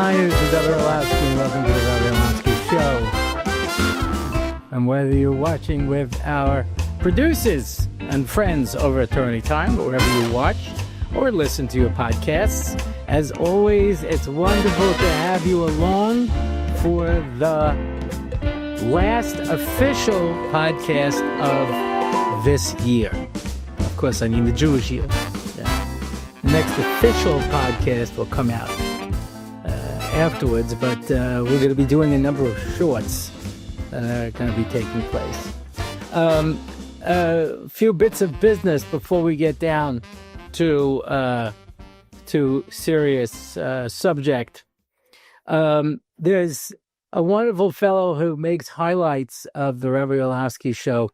Hi, this is Rabbi Orlofsky, and welcome to the Rabbi Orlofsky Show. And whether you're watching with our producers and friends over at Torah Anytime, or wherever you watch or listen to your podcasts, as always, it's wonderful to have you along for the last official podcast of this year. Of course, I mean the Jewish year. The next official podcast will come out afterwards, but we're going to be doing a number of shorts that are going to be taking place. A few bits of business before we get down to serious subject. There's a wonderful fellow who makes highlights of the Rabbi Orlofsky show.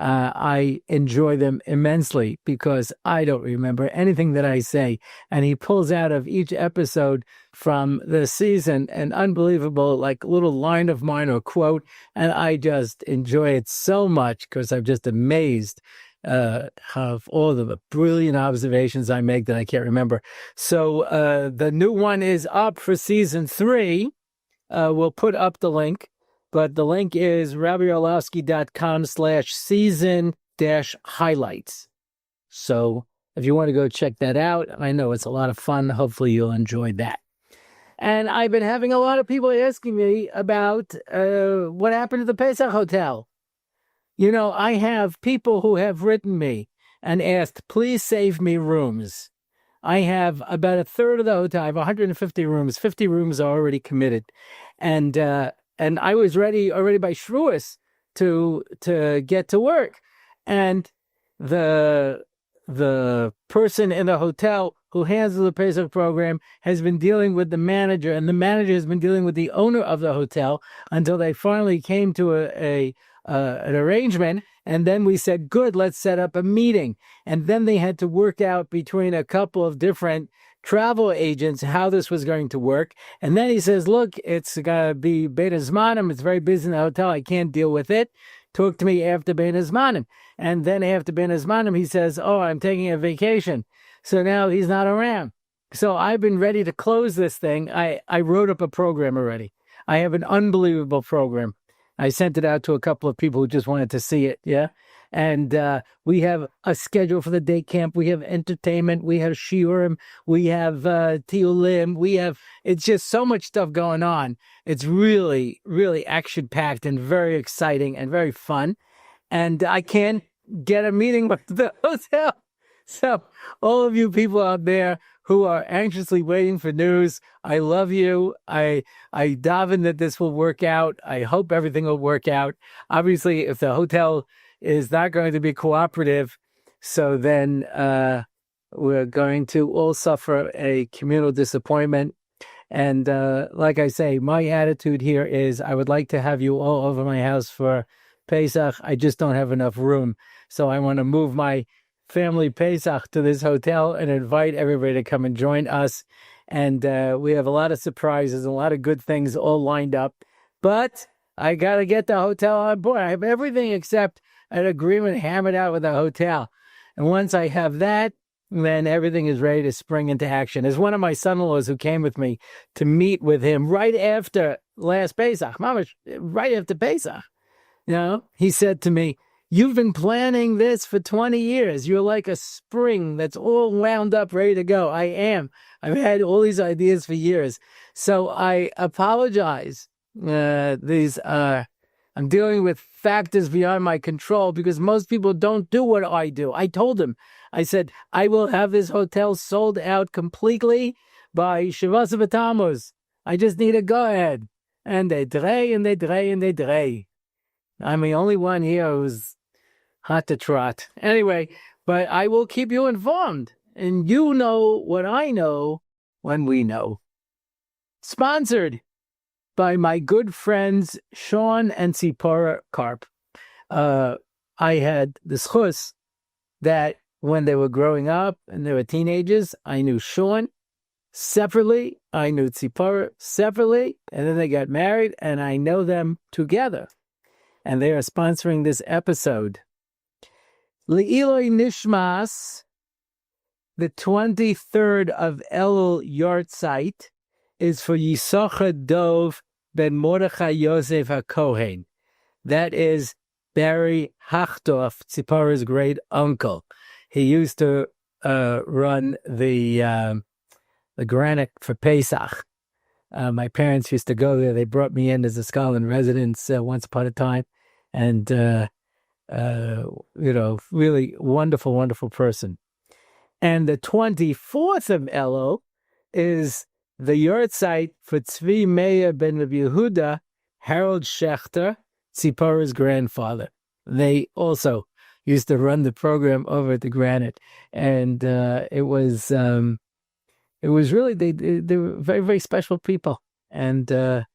I enjoy them immensely because I don't remember anything that I say. And he pulls out of each episode from the season an unbelievable, like, little line of mine or quote. And I just enjoy it so much because I'm just amazed of all the brilliant observations I make that I can't remember. So the new one is up for season 3. We'll put up the link. But the link is rabbiorlofsky.com/season-highlights. So if you want to go check that out, I know it's a lot of fun. Hopefully you'll enjoy that. And I've been having a lot of people asking me about what happened to the Pesach Hotel. You know, I have people who have written me and asked, please save me rooms. I have about a third of the hotel. I have 150 rooms. 50 rooms are already committed. And I was ready already by Shavuos to get to work. And the person in the hotel who handles the Pesach program has been dealing with the manager, and the manager has been dealing with the owner of the hotel until they finally came to an arrangement. And then we said, good, let's set up a meeting. And then they had to work out between a couple of different travel agents how this was going to work. And then he says, look, it's going to be Beit Zmanim. It's very busy in the hotel. I can't deal with it. Talk to me after Beit Zmanim. And then after Beit Zmanim, he says, oh, I'm taking a vacation. So now he's not around. So I've been ready to close this thing. I wrote up a program already. I have an unbelievable program. I sent it out to a couple of people who just wanted to see it. Yeah. And we have a schedule for the day camp. We have entertainment. We have shiurim. We have tiulim. It's just so much stuff going on. It's really, really action-packed and very exciting and very fun. And I can't get a meeting with the hotel. So all of you people out there who are anxiously waiting for news, I love you. I daven that this will work out. I hope everything will work out. Obviously, if the hotel is not going to be cooperative, so then we're going to all suffer a communal disappointment. And like I say, my attitude here is I would like to have you all over my house for Pesach. I just don't have enough room. So I want to move my family Pesach to this hotel and invite everybody to come and join us. And we have a lot of surprises and a lot of good things all lined up. But I got to get the hotel on board. I have everything except an agreement hammered out with the hotel. And once I have that, then everything is ready to spring into action. There's one of my son-in-laws who came with me to meet with him right after last Pesach, Mamash, right after Pesach. You know, he said to me, you've been planning this for 20 years. You're like a spring that's all wound up, ready to go. I am. I've had all these ideas for years. So I apologize. I'm dealing with factors beyond my control because most people don't do what I do. I told him, I said, I will have this hotel sold out completely by Shavas B'Tammuz. I just need a go-ahead. And they dray. I'm the only one here who's hot to trot. Anyway, but I will keep you informed. And you know what I know when we know. Sponsored by my good friends Sean and Tsipora Karp. I had the schus that when they were growing up and they were teenagers, I knew Sean separately, I knew Tsipora separately, and then they got married, and I know them together. And they are sponsoring this episode. Le'iloi nishmas, the 23rd of Elul yahrtzeit, is for Yissocher Dov ben Mordechai Yosef HaCohen. That is Barry Hochdorf, Tzipora's great uncle. He used to run the granite for Pesach. My parents used to go there. They brought me in as a scholar in residence once upon a time. And, really wonderful, wonderful person. And the 24th of Elul is the yahrtzeit for Tzvi Meir ben Reb Yehuda, Harold Schechter, Tzipora's grandfather. They also used to run the program over at the Granite. And it was really, they were very, very special people. And they're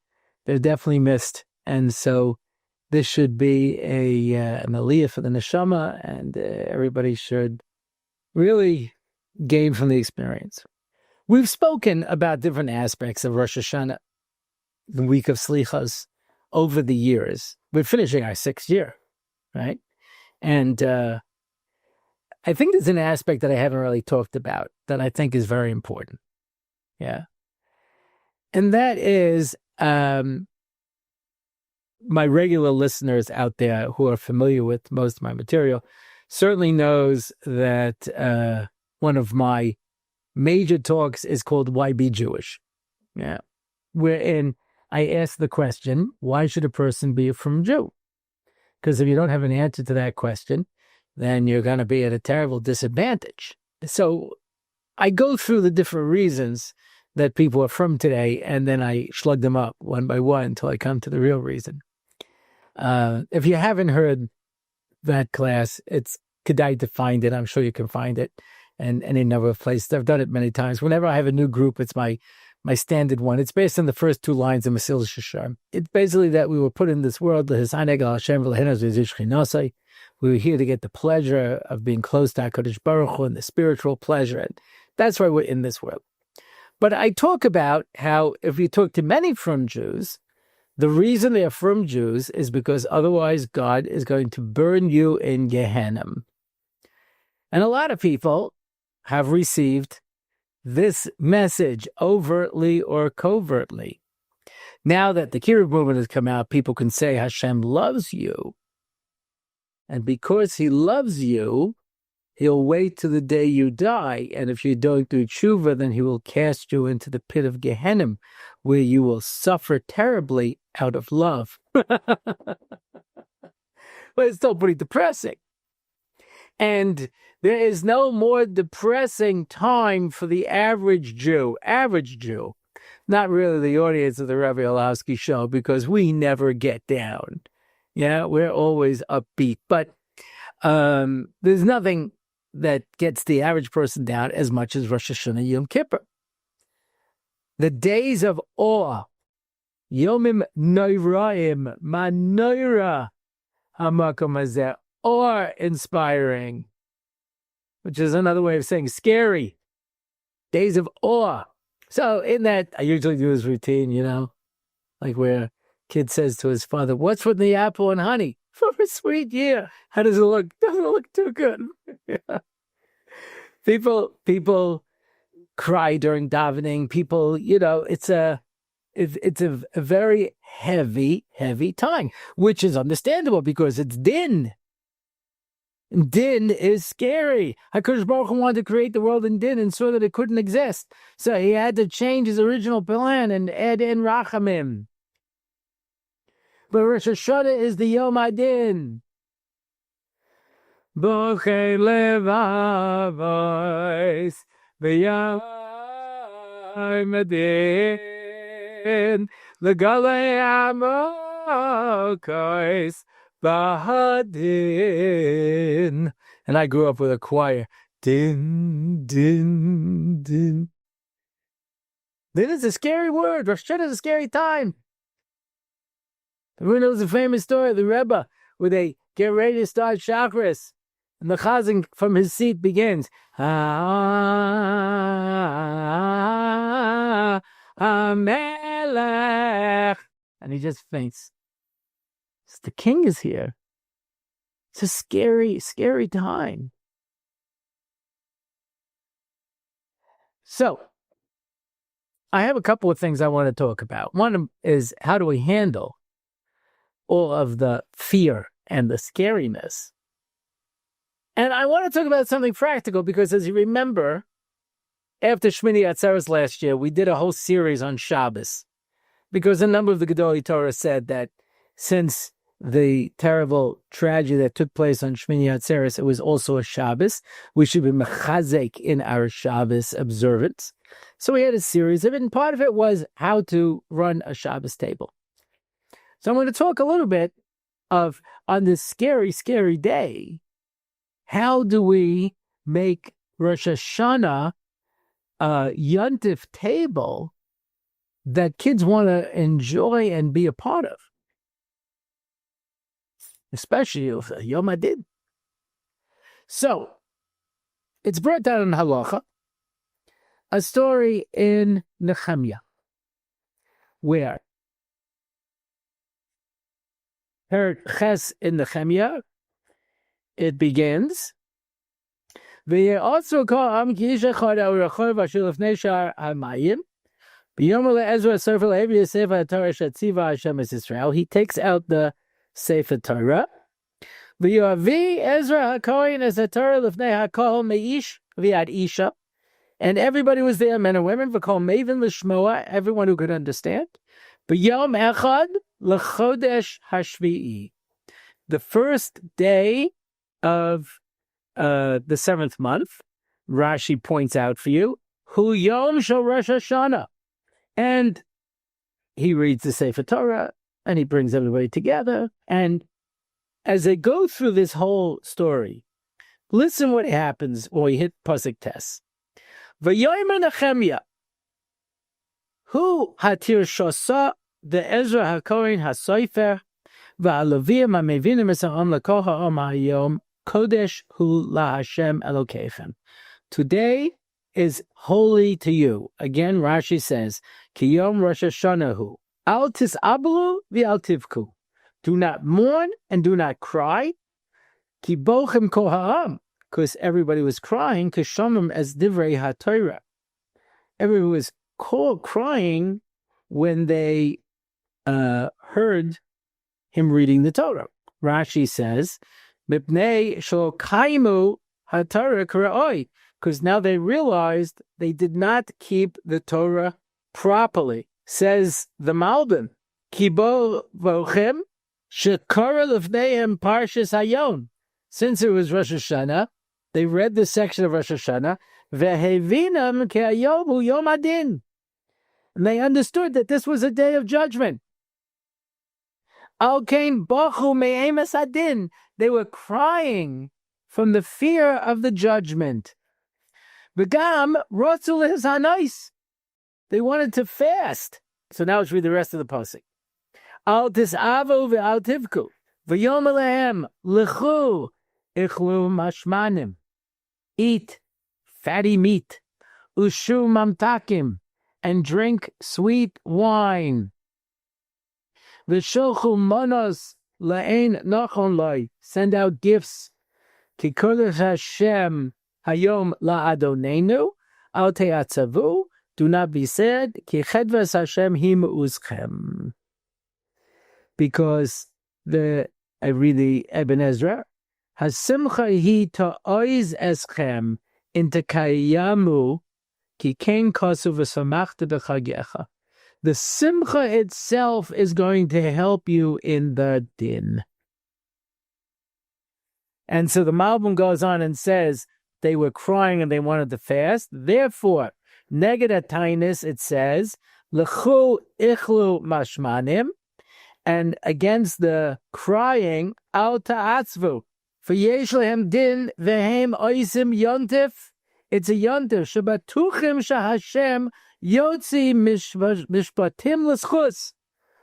definitely missed. And so this should be an aliyah for the neshama, and everybody should really gain from the experience. We've spoken about different aspects of Rosh Hashana, the week of Slichos, over the years. We're finishing our 6th year, right? And I think there's an aspect that I haven't really talked about that I think is very important. Yeah. And that is my regular listeners out there who are familiar with most of my material certainly knows that one of my major talks is called Why Be Jewish? Yeah. Wherein I ask the question, why should a person be a frum Jew? Because if you don't have an answer to that question, then you're going to be at a terrible disadvantage. So I go through the different reasons that people are from today, and then I slug them up one by one until I come to the real reason. If you haven't heard that class, it's kedai to find it. I'm sure you can find it in any number of places. I've done it many times. Whenever I have a new group, it's my standard one. It's based on the first 2 lines of Mesilas Yesharim. It's basically that we were put in this world, we were here to get the pleasure of being close to HaKadosh Baruch Hu and the spiritual pleasure. And that's why we're in this world. But I talk about how if you talk to many frum Jews, the reason they are frum Jews is because otherwise God is going to burn you in Gehenna. And a lot of people have received this message overtly or covertly. Now that the Kiruv movement has come out, people can say Hashem loves you. And because he loves you, he'll wait to the day you die. And if you don't do tshuva, then he will cast you into the pit of Gehenna, where you will suffer terribly out of love. But it's still pretty depressing. And there is no more depressing time for the average Jew, not really the audience of the Rabbi Orlofsky show, because we never get down. Yeah, we're always upbeat. But there's nothing that gets the average person down as much as Rosh Hashanah Yom Kippur. The days of awe, Yomim Noiraim, Manoira Hamakom Hazeh, awe-inspiring, which is another way of saying scary. Days of awe. So in that, I usually do this routine, like where kid says to his father, "What's with the apple and honey?" For a sweet year. How does it look? Doesn't look too good. Yeah. People cry during davening. People, it's a very heavy time, which is understandable because it's din. Din is scary. HaKadosh Baruch Hu wanted to create the world in din and saw that it couldn't exist. So he had to change his original plan and add in rachamim. But Rosh Hashanah is the Yom Adin. Bochei levavos v'yom adin l'galei amokos b'hadin. And I grew up with a choir. Din, din, din. Din is a scary word. Rosh Hashanah is a scary time. Everyone knows the famous story of the Rebbe, where they get ready to start Shachris, and the Chazan from his seat begins, HaMelech, and he just faints. The king is here. It's a scary, scary time. So, I have a couple of things I want to talk about. One is, how do we handle all of the fear and the scariness? And I want to talk about something practical, because as you remember, after Shmini Atzeres last year, we did a whole series on Shabbos, because a number of the Gedolei Torah said that since the terrible tragedy that took place on Shmini Atzeres, it was also a Shabbos, we should be mechazek in our Shabbos observance. So we had a series of it, and part of it was how to run a Shabbos table. So I'm going to talk a little bit of, on this scary, scary day, how do we make Rosh Hashanah a yontif table that kids want to enjoy and be a part of, especially if Yom Adin. So it's brought down in Halacha, a story in Nehemiah, where Perek Ches in Nehemiah, it begins, also call Am Kishachad Aurachor Vashil of Neshar Hamayim. Ezra Sefer Levi Sefer Torah Shatziva Hashem is Israel. He takes out the Sefer Torah. V'yoavi Ezra HaCohen as a Torah Lefnei HaKol Meish V'ad Isha. And everybody was there, men and women, v'kol Maven L'shmoa, everyone who could understand. B'yom Echad L'chodesh Hashvi'i. The first day of the seventh month, Rashi points out for you, Hu Yom Shel Rosh Hashanah. And he reads the Sefer Torah, and he brings everybody together. And as they go through this whole story, listen what happens when we hit Pasuk Tes. V'yomer Nehemiah, hu hatir shosa the Ezra HaKohen HaSofer v'alavim ha'mevinim esa'am l'kol ha'om ha'yom kodesh hu la'Hashem Elokeichem. Today is holy to you. Again, Rashi says, Ki Yom Rosh Hashanah hu. Al tis'ablu v'al tivku. Do not mourn and do not cry. Ki bochem kol ha'am. Because everybody was crying, Kishomim as divrei haTorah. Everyone was crying when they heard him reading the Torah. Rashi says, Mipnei shel kaimu haTorah k'ra'oi. Because now they realized they did not keep the Torah properly. Says the Malbim, Kibo vochem shekara lefneihem parshas hayom. Since it was Rosh Hashanah, they read this section of Rosh Hashanah, vehevinam ke'ayom hu yom adin. And they understood that this was a day of judgment. Al kain bachu me'emes adin. They were crying from the fear of the judgment. V'gam rotzu lehanais. They wanted to fast. So now let's read the rest of the pasuk. Al tis'avu ve'al tivku. V'yom alehem lechu ichlu mashmanim. Eat fatty meat. Ushu mamtakim. And drink sweet wine. V'sholchu manos la'ein nachon lai. Send out gifts. Ki kodesh Hashem hayom la'adonenu. Al te'atzavu. Do not be sad, ki chedvas Hashem hi me'uzchem. Because I read the Ibn Ezra, Simcha hi ta'oiz eschem into kayamu ki ken kosu v'samachta b'chagecha. The Simcha itself is going to help you in the din. And so the Malbim goes on and says they were crying and they wanted to fast. Therefore, Neged Tainis, it says, L'chu ichlu mashmanim, and against the crying, Al ta'atzvu, for yesh lehem din vehem oisim yontif, it's a yontif, Shabbatuchim shahashem yotzi mishpatim l'schus.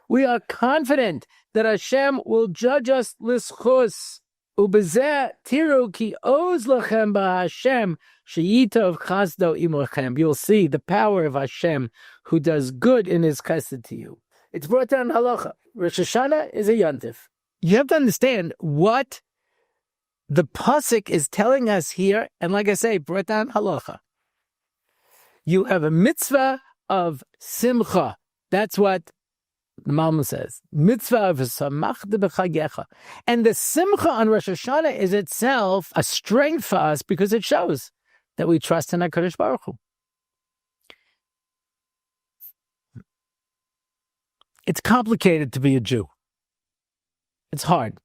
We are confident that Hashem will judge us l'schus. Ubezeh tiru ki oz lachem ba'Hashem sheyitov chasdo imochem. You'll see the power of Hashem who does good in his chesed to you. It's brought down in halacha. Rosh Hashanah is a yontif. You have to understand what the pasuk is telling us here, and like I say, brought down halacha. You have a mitzvah of Simcha. That's what the Malma says. Mitzvah of Samachta b'chagecha. And the Simcha on Rosh Hashanah is itself a strength for us because it shows that we trust in HaKadosh Baruch Hu. It's complicated to be a Jew. It's hard.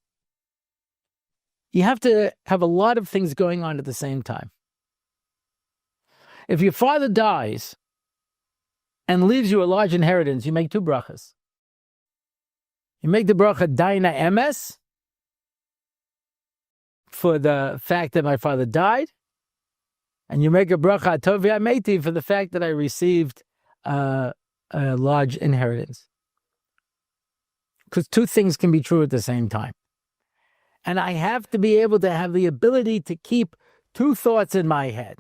You have to have a lot of things going on at the same time. If your father dies and leaves you a large inheritance, you make two brachas. You make the bracha Daina Emes for the fact that my father died, and you make a bracha Tovi Ameti for the fact that I received a large inheritance. Because two things can be true at the same time. And I have to be able to have the ability to keep two thoughts in my head.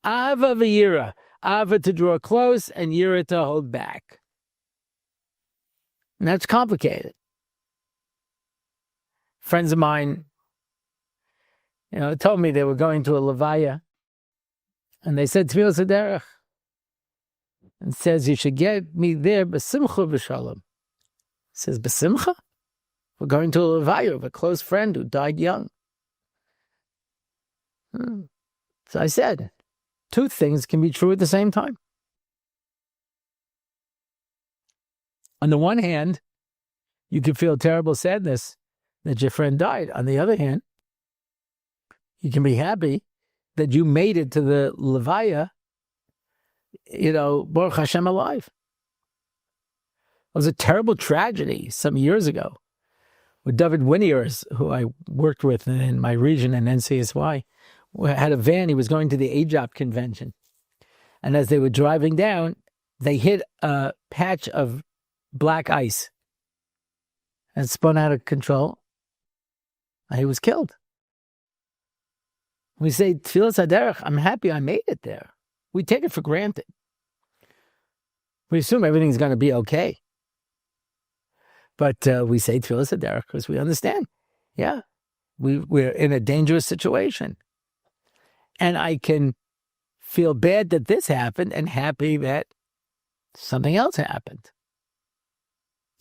Ava v'yira. Ava to draw close and yira to hold back. And that's complicated. Friends of mine, told me they were going to a levaya, and they said Tfilas Haderech, and says you should get me there b'simcha v'shalom. Says b'simcha? We're going to a levaya of a close friend who died young. So I said, two things can be true at the same time. On the one hand, you could feel terrible sadness that your friend died. On the other hand, you can be happy that you made it to the levaya, Baruch Hashem alive. It was a terrible tragedy some years ago with Dovid Winniers, who I worked with in my region in NCSY, had a van. He was going to the AJOP convention. And as they were driving down, they hit a patch of black ice and spun out of control. And he was killed. We say, Tfilas Haderech, I'm happy I made it there. We take it for granted. We assume everything's going to be okay. But we say Tfilas Haderech because we understand. Yeah, we're in a dangerous situation. And I can feel bad that this happened and happy that something else happened.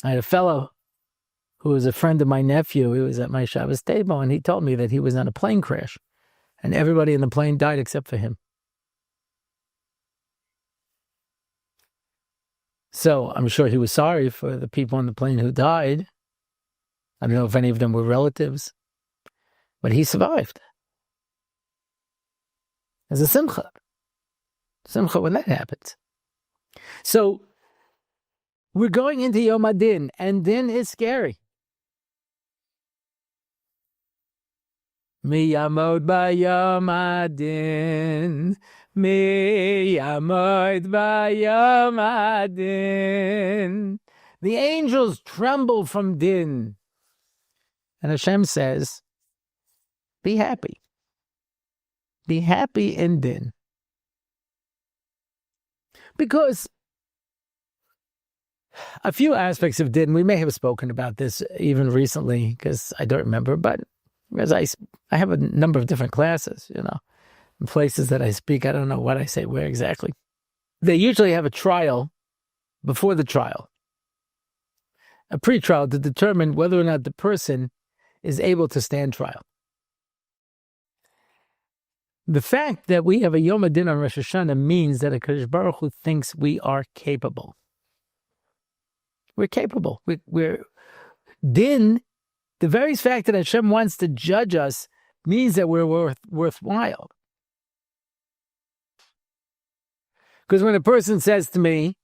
I had a fellow who was a friend of my nephew. He was at my Shabbos table, and he told me that he was on a plane crash, and everybody in the plane died except for him. So I'm sure he was sorry for the people on the plane who died. I don't know if any of them were relatives, but he survived. There's a simcha. Simcha when that happens. So we're going into Yom HaDin, and din is scary. Mi yamod b'yom HaDin, mi yamod b'yom HaDin. The angels tremble from din. And Hashem says, be happy. Be happy in din. Because a few aspects of din, we may have spoken about this even recently, because I don't remember, but because I have a number of different classes, in places that I speak. I don't know what I say where exactly. They usually have a trial before the trial, a pre-trial to determine whether or not the person is able to stand trial. The fact that we have a Yom HaDin on Rosh Hashanah means that HaKadosh Baruch Hu thinks we are capable. We're capable. We're din. The very fact that Hashem wants to judge us means that we're worthwhile. Because when a person says to me,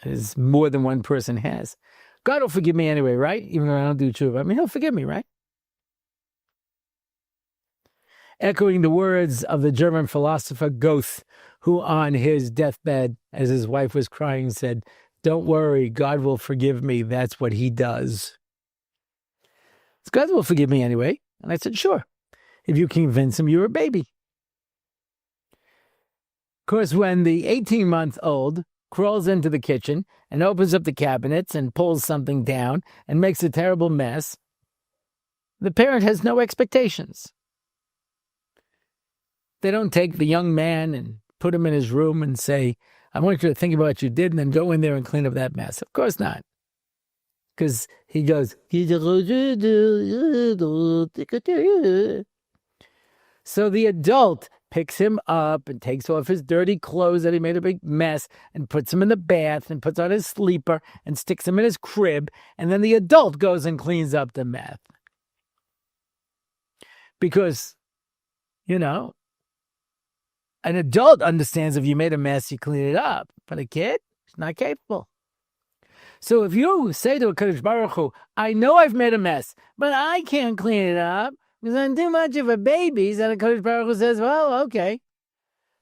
as more than one person has, God will forgive me anyway, right? Even though I don't do tshuva. He'll forgive me, right? Echoing the words of the German philosopher Goethe, who on his deathbed, as his wife was crying, said, "Don't worry, God will forgive me. That's what he does." So God will forgive me anyway. And I said, sure, if you convince him you're a baby. Of course, when the 18-month-old crawls into the kitchen and opens up the cabinets and pulls something down and makes a terrible mess, the parent has no expectations. They don't take the young man and put him in his room and say, I want you to think about what you did and then go in there and clean up that mess. Of course not. Because he goes, so the adult picks him up and takes off his dirty clothes that he made a big mess and puts him in the bath and puts on his sleeper and sticks him in his crib. And then the adult goes and cleans up the mess. Because, an adult understands if you made a mess, you clean it up. But a kid is not capable. So if you say to a Kadosh Baruch Hu, I know I've made a mess, but I can't clean it up because I'm too much of a baby, then a Kadosh Baruch Hu says, well, okay,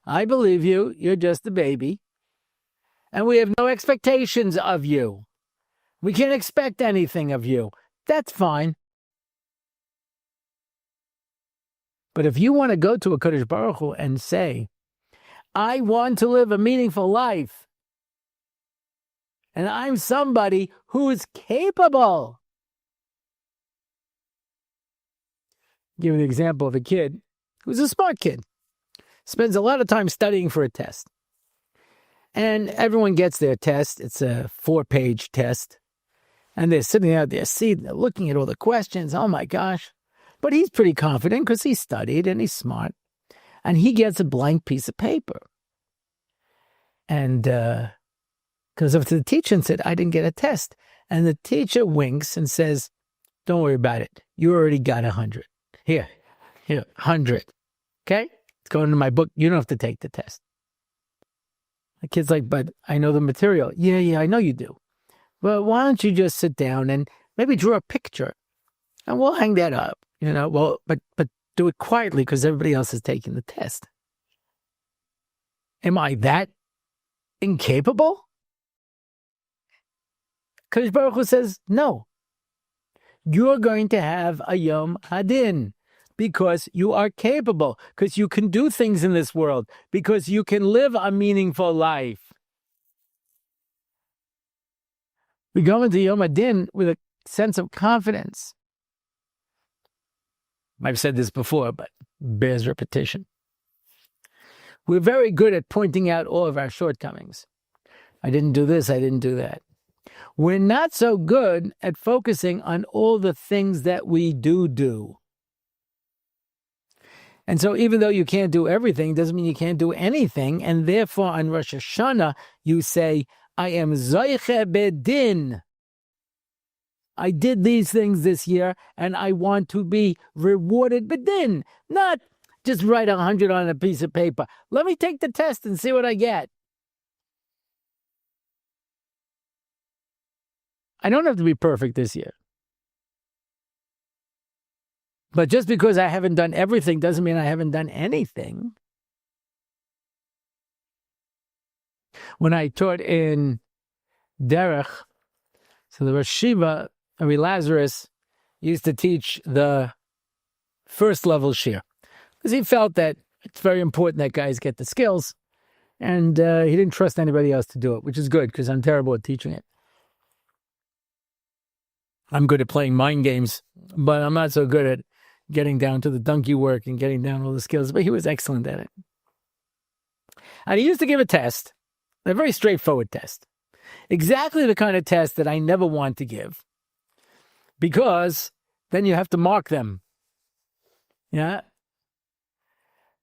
I believe you. You're just a baby. And we have no expectations of you. We can't expect anything of you. That's fine. But if you want to go to a Kadosh Baruch Hu and say, I want to live a meaningful life, and I'm somebody who is capable. Give you the example of a kid who's a smart kid, spends a lot of time studying for a test. And everyone gets their test. It's a 4-page test. And they're sitting out there, they're looking at all the questions. Oh my gosh. But he's pretty confident because he studied and he's smart. And he gets a blank piece of paper. And goes up to the teacher and said, I didn't get a test. And the teacher winks and says, don't worry about it. You already got 100. Here, 100. Okay? It's going into my book. You don't have to take the test. The kid's like, but I know the material. Yeah, I know you do. But why don't you just sit down and maybe draw a picture and we'll hang that up, Well, but do it quietly because everybody else is taking the test. Am I that incapable? Kadosh Baruch Hu says, no. You're going to have a Yom Hadin because you are capable, because you can do things in this world, because you can live a meaningful life. We go into Yom Hadin with a sense of confidence. I've said this before, but bears repetition. We're very good at pointing out all of our shortcomings. I didn't do this, I didn't do that. We're not so good at focusing on all the things that we do. And so even though you can't do everything, doesn't mean you can't do anything. And therefore on Rosh Hashana, you say, I am Yissocher Bedin. I did these things this year, and I want to be rewarded Bedin. Not just write 100 on a piece of paper. Let me take the test and see what I get. I don't have to be perfect this year. But just because I haven't done everything doesn't mean I haven't done anything. When I taught in Derech, so the Rosh Shiva, Rabbi Lazarus, used to teach the first level shir. Because he felt that it's very important that guys get the skills. And he didn't trust anybody else to do it, which is good because I'm terrible at teaching it. I'm good at playing mind games, but I'm not so good at getting down to the donkey work and getting down all the skills. But he was excellent at it. And he used to give a test, a very straightforward test. Exactly the kind of test that I never want to give. Because then you have to mark them. Yeah.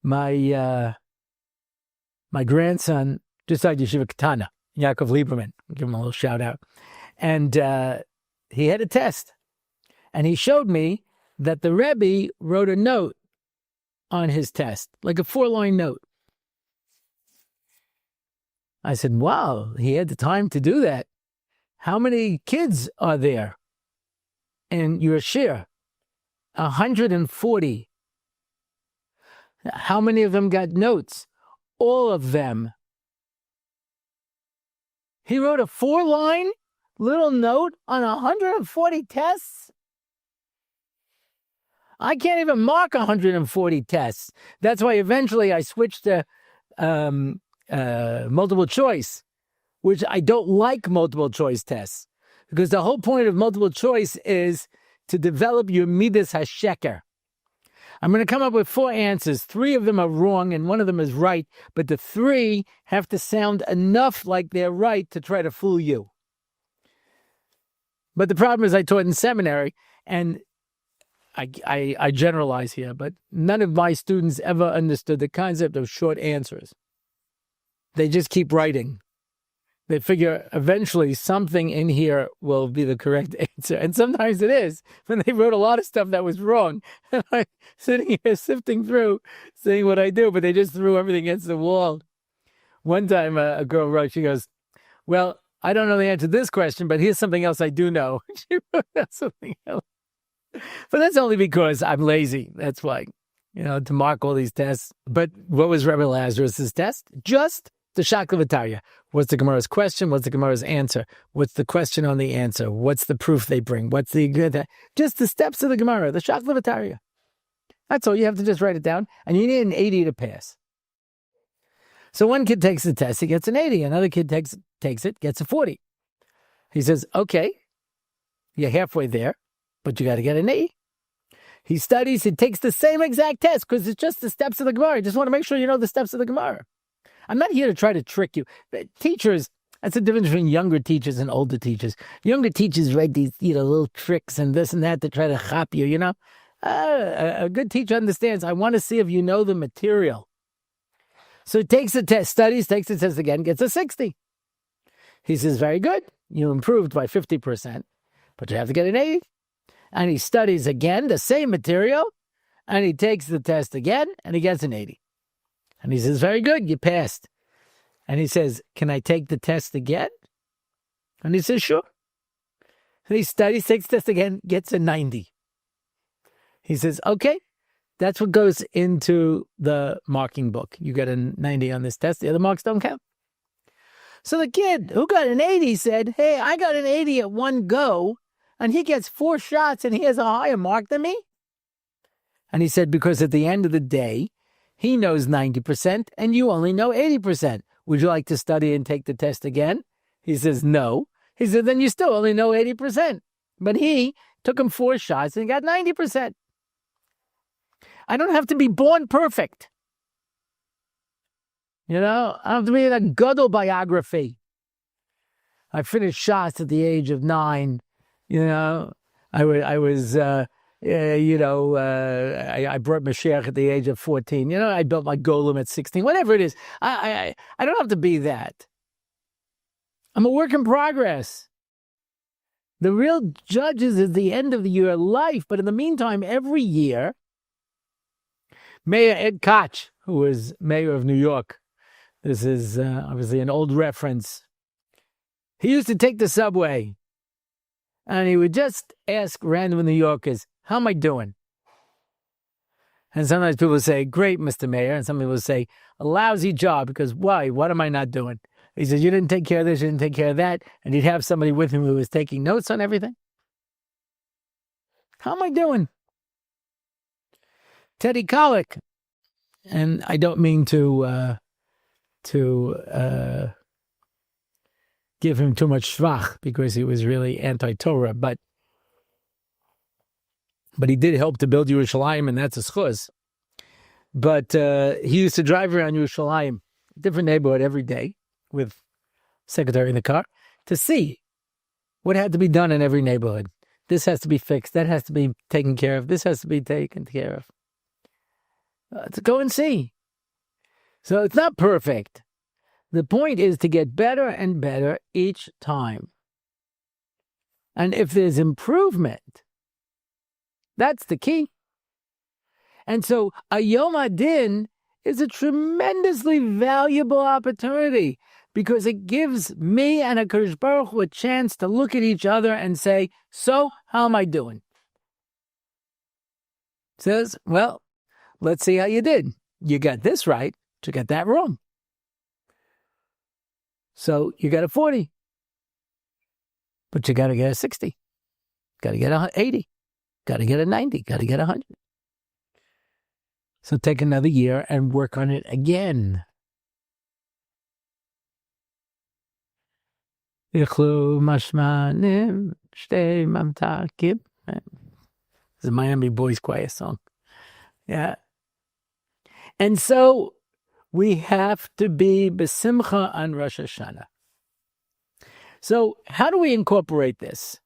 My grandson just started Yeshiva Katana, Yaakov Lieberman. I'll give him a little shout out. And he had a test. And he showed me that the Rebbe wrote a note on his test, like a 4-line note. I said, wow, he had the time to do that. How many kids are there in your shir? 140. How many of them got notes? All of them. He wrote a 4-line little note on 140 tests? I can't even mark 140 tests. That's why eventually I switched to multiple choice, which I don't like multiple choice tests. Because the whole point of multiple choice is to develop your midas hasheker. I'm going to come up with 4 answers. 3 of them are wrong and one of them is right, but the 3 have to sound enough like they're right to try to fool you. But the problem is I taught in seminary, and I generalize here, but none of my students ever understood the concept of short answers. They just keep writing. They figure eventually something in here will be the correct answer. And sometimes it is. When they wrote a lot of stuff that was wrong. And I'm sitting here sifting through, seeing what I do, but they just threw everything against the wall. One time a girl wrote, she goes, well, I don't know the answer to this question, but here's something else I do know. She wrote out something else. But that's only because I'm lazy. That's why, to mark all these tests. But what was Rebbe Lazarus's test? Just the Shaklavataria. What's the Gemara's question? What's the Gemara's answer? What's the question on the answer? What's the proof they bring? What's just the steps of the Gemara, the Shaklavataria. That's all. You have to just write it down. And you need an 80 to pass. So one kid takes the test, he gets an 80. Another kid takes it, gets a 40. He says, okay, you're halfway there, but you got to get an 80. He studies, he takes the same exact test because it's just the steps of the Gemara. I just want to make sure you know the steps of the Gemara. I'm not here to try to trick you. Teachers, that's the difference between younger teachers and older teachers. Younger teachers write these, little tricks and this and that to try to chop you, A good teacher understands, I want to see if you know the material. So he takes the test, studies, takes the test again, gets a 60. He says, very good. You improved by 50%, but you have to get an 80. And he studies again, the same material, and he takes the test again, and he gets an 80. And he says, very good, you passed. And he says, can I take the test again? And he says, sure. And he studies, takes the test again, gets a 90. He says, okay, that's what goes into the marking book. You get a 90 on this test, the other marks don't count. So the kid who got an 80 said, hey, I got an 80 at one go, and he gets 4 shots and he has a higher mark than me? And he said, because at the end of the day, he knows 90% and you only know 80%. Would you like to study and take the test again? He says, no. He said, then you still only know 80%. But he took him 4 shots and got 90%. I don't have to be born perfect. I don't have to be in a Gadol biography. I finished shots at the age of 9. I brought Mashiach at the age of 14. I built my golem at 16. Whatever it is, I don't have to be that. I'm a work in progress. The real judge is at the end of your life. But in the meantime, every year, Mayor Ed Koch, who was mayor of New York, this is obviously an old reference. He used to take the subway, and he would just ask random New Yorkers, how am I doing? And sometimes people would say, great, Mr. Mayor. And some people would say, a lousy job, because why? What am I not doing? He says, you didn't take care of this, you didn't take care of that. And he'd have somebody with him who was taking notes on everything. How am I doing? Teddy Kollek, and I don't mean to give him too much shvach because he was really anti-Torah, but he did help to build Yerushalayim, and that's a schuz. But he used to drive around Yerushalayim, different neighborhood every day, with secretary in the car, to see what had to be done in every neighborhood. This has to be fixed. That has to be taken care of. This has to be taken care of. To go and see. So it's not perfect. The point is to get better and better each time. And if there's improvement, that's the key. And so a Yom Adin is a tremendously valuable opportunity because it gives me and HaKadosh Baruch Hu a chance to look at each other and say, so how am I doing? Says, well, let's see how you did. You got this right, but you got that wrong. So you got a 40, but you got to get a 60, got to get a 80, got to get a 90, got to get 100. So take another year and work on it again. Ichlu mashmanim shtei mamtakim. It's a Miami Boys choir song. Yeah. And so we have to be besimcha on Rosh Hashana. So how do we incorporate this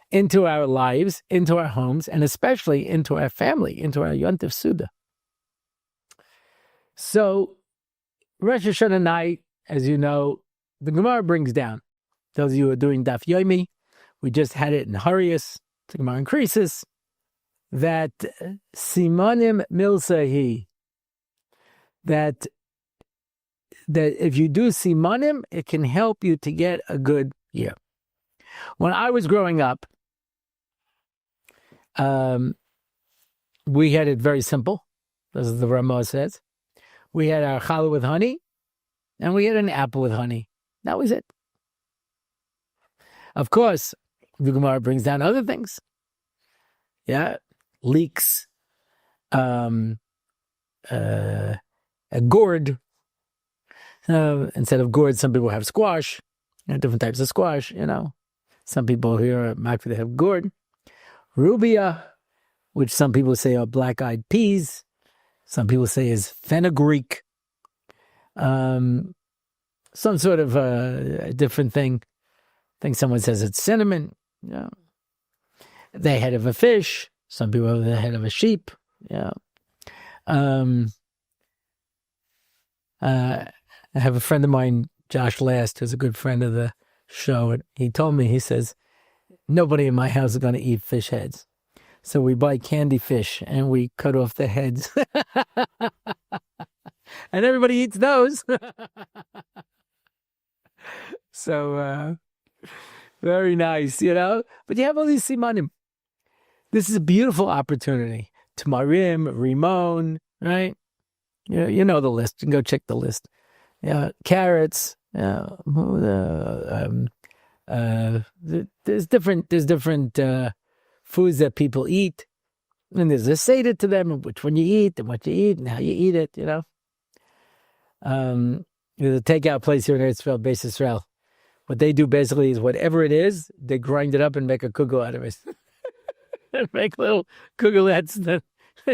into our lives, into our homes, and especially into our family, into our Yontif Suda? So Rosh Hashanah night, as you know, the Gemara brings down. Those of you who are doing Daf Yomi, we just had it in Harius, the Gemara increases, that Simonim Milsahi, that if you do Simonim, it can help you to get a good year. When I was growing up, we had it very simple. This is the Ramah says. We had our challah with honey, and we had an apple with honey. That was it. Of course, the Gemara brings down other things. Yeah, leeks, a gourd. Instead of gourd, some people have squash. Different types of squash, Some people here at Makvi, they have gourd. Rubia, which some people say are black-eyed peas. Some people say is fenugreek. Some sort of a different thing. I think someone says it's cinnamon. The head of a fish. Some people have the head of a sheep. I have a friend of mine, Josh Last, who's a good friend of the show. And he told me, he says, nobody in my house is going to eat fish heads. So we buy candy fish and we cut off the heads. And everybody eats those. So, very nice, But you have all these simanim. This is a beautiful opportunity. Tamarim, Rimon, right? You know the list. You can go check the list. Carrots. There's different foods that people eat, and there's a seder to them, which one you eat and what you eat and how you eat it. There's a takeout place here in Israel, Beis Israel. What they do basically is whatever it is, they grind it up and make a kugel out of it. Make little kugelettes that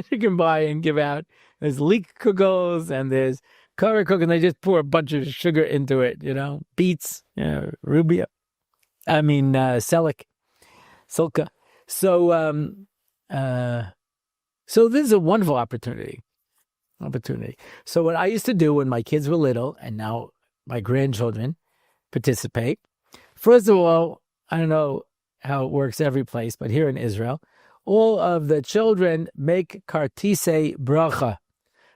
you can buy and give out. There's leek kugels and there's kara kugel, and they just pour a bunch of sugar into it, beets, rubia. Silka. So this is a wonderful opportunity. So what I used to do when my kids were little, and now my grandchildren participate. First of all, I don't know how it works every place, but here in Israel, all of the children make kartisei bracha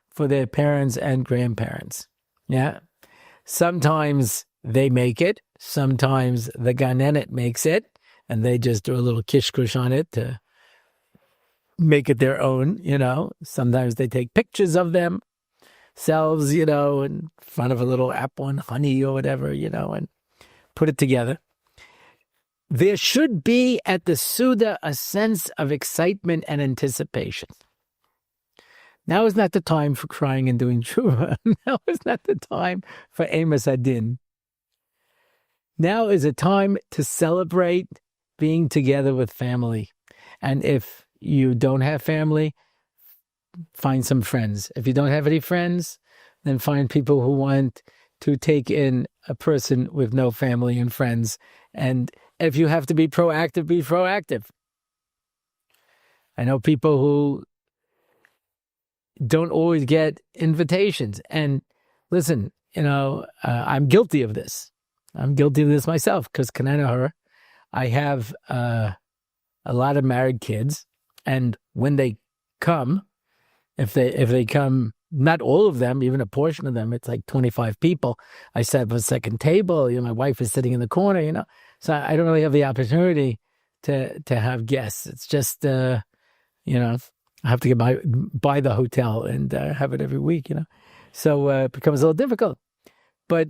for their parents and grandparents. Yeah. Sometimes they make it. Sometimes the ganenet makes it, and they just do a little kishkush on it to make it their own, Sometimes they take pictures of themselves, in front of a little apple and honey or whatever, and put it together. There should be at the Suda a sense of excitement and anticipation. Now is not the time for crying and doing tshuva. Now is not the time for emes adin. Now is a time to celebrate being together with family. And if you don't have family, find some friends. If you don't have any friends, then find people who want to take in a person with no family and friends. And if you have to be proactive, be proactive. I know people who don't always get invitations. And listen, I'm guilty of this. I'm guilty of this myself because I have a lot of married kids. And when they come, if they come, not all of them, even a portion of them, it's like 25 people. I set up a second table. My wife is sitting in the corner. So I don't really have the opportunity to have guests. It's just I have to buy the hotel and have it every week. So it becomes a little difficult. But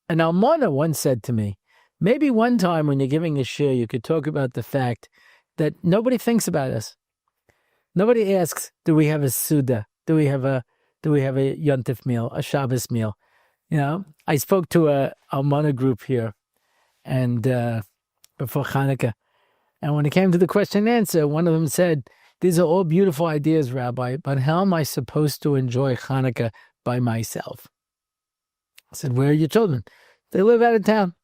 an almana once said to me, maybe one time when you're giving a shir, you could talk about the fact that nobody thinks about us. Nobody asks, do we have a Suda? Do we have a Yontif meal, a Shabbos meal? I spoke to a almana group here and before Hanukkah. And when it came to the question and answer, one of them said, these are all beautiful ideas, Rabbi, but how am I supposed to enjoy Hanukkah by myself? I said, where are your children? They live out of town.